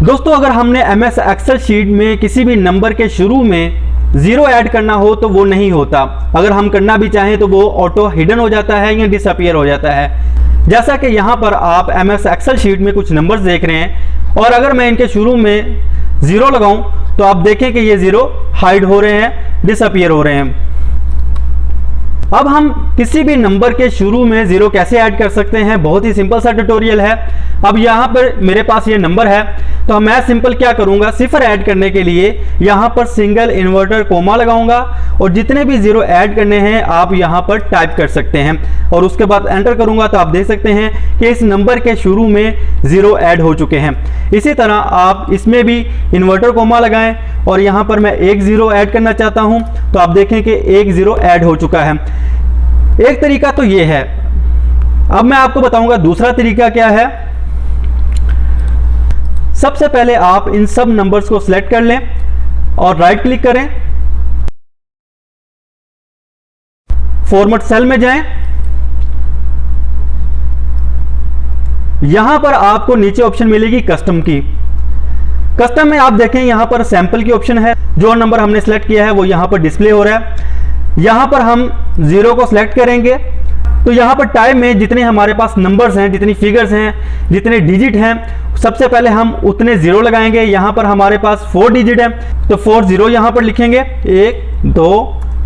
दोस्तों अगर हमने MS एक्सेल शीट में किसी भी नंबर के शुरू में 0 ऐड करना हो तो वो नहीं होता। अगर हम करना भी चाहें तो वो ऑटो हिडन हो जाता है या डिसअपीयर हो जाता है। जैसा कि यहाँ पर आप MS एक्सेल शीट में कुछ नंबर्स देख रहे हैं और अगर मैं इनके शुरू में 0 लगाऊं तो आप देखें कि ये 0 हाइड हो रहे हैं, डिसअपीयर हो रहे हैं। अब हम किसी भी नंबर के शुरू में 0 कैसे ऐड कर सकते हैं, बहुत ही सिंपल सा ट्यूटोरियल है। अब यहाँ पर मेरे पास ये नंबर है तो मैं सिंपल क्या करूँगा, सिफर ऐड करने के लिए यहाँ पर सिंगल इन्वर्टर कोमा लगाऊंगा और जितने भी 0 ऐड करने हैं आप यहाँ पर टाइप कर सकते हैं और उसके बाद एंटर करूँगा तो आप देख सकते हैं कि इस नंबर के शुरू में 0 ऐड हो चुके हैं। इसी तरह आप इसमें भी इन्वर्टर कोमा लगाएं और यहाँ पर मैं एक 0 ऐड करना चाहता हूँ तो आप देखें कि एक 0 ऐड हो चुका है। एक तरीका तो ये है। अब मैं आपको बताऊंगा दूसरा तरीका क्या है। सबसे पहले आप इन सब नंबर्स को सिलेक्ट कर लें और राइट क्लिक करें, फॉर्मेट सेल में जाएं। यहां पर आपको नीचे ऑप्शन मिलेगी कस्टम की। कस्टम में आप देखें यहां पर सैंपल की ऑप्शन है। जो नंबर हमने सेलेक्ट किया है वो यहां पर डिस्प्ले हो रहा है। यहां पर हम 0 को सिलेक्ट करेंगे तो यहाँ पर टाइप में जितने हमारे पास नंबर्स हैं, जितनी फिगर्स हैं, जितने डिजिट हैं, सबसे पहले हम उतने 0 लगाएंगे। यहाँ पर हमारे पास 4 डिजिट है तो 4 0 यहाँ पर लिखेंगे, 1 2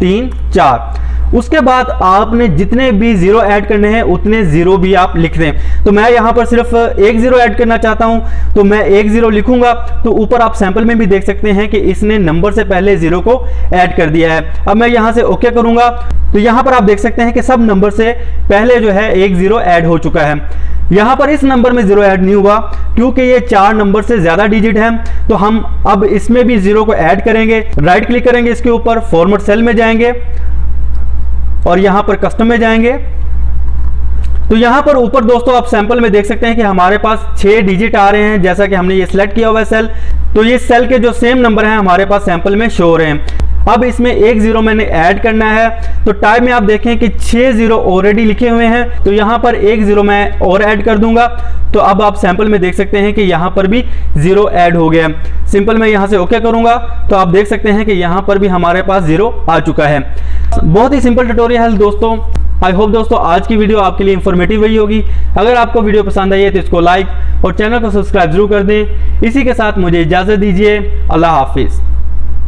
3 4। उसके बाद आपने जितने भी 0 ऐड करने हैं उतने 0 भी आप लिख दें। तो मैं यहाँ पर सिर्फ एक 0 ऐड करना चाहता हूँ तो मैं एक 0 लिखूंगा। तो ऊपर आप सैंपल में भी देख सकते हैं कि इसने नंबर से पहले 0 को ऐड कर दिया है। अब मैं यहाँ से ओके करूंगा तो यहाँ पर आप देख सकते हैं कि सब नंबर से पहले जो है एक 0 ऐड हो चुका है। यहाँ पर इस नंबर में 0 ऐड नहीं हुआ क्योंकि ये 4 नंबर से ज्यादा डिजिट है। तो हम अब इसमें भी 0 को ऐड करेंगे, राइट क्लिक करेंगे इसके ऊपर, फॉर्मेट सेल में जाएंगे और यहां पर कस्टम में जाएंगे। तो यहां पर ऊपर दोस्तों आप सैंपल में देख सकते हैं कि हमारे पास 6 डिजिट आ रहे हैं। जैसा कि हमने ये सिलेक्ट किया हुआ है सेल, तो ये सेल के जो सेम नंबर हैं हमारे पास सैंपल में शो हो रहे हैं। अब इसमें एक 0 मैंने ऐड करना है तो टाइप में आप देखें कि 6 0 ऑलरेडी लिखे हुए हैं तो यहाँ पर एक 0 मैं और ऐड कर दूंगा। तो अब आप सैंपल में देख सकते हैं कि यहाँ पर भी 0 ऐड हो गया। सिंपल मैं यहाँ से ओके करूंगा तो आप देख सकते हैं कि यहाँ पर भी हमारे पास 0 आ चुका है। बहुत ही सिंपल ट्यूटोरियल है दोस्तों। आई होप दोस्तों आज की वीडियो आपके लिए इंफॉर्मेटिव रही होगी। अगर आपको वीडियो पसंद आई है तो इसको लाइक और चैनल को सब्सक्राइब जरूर कर दें। इसी के साथ मुझे इजाजत दीजिए। अल्लाह हाफिज।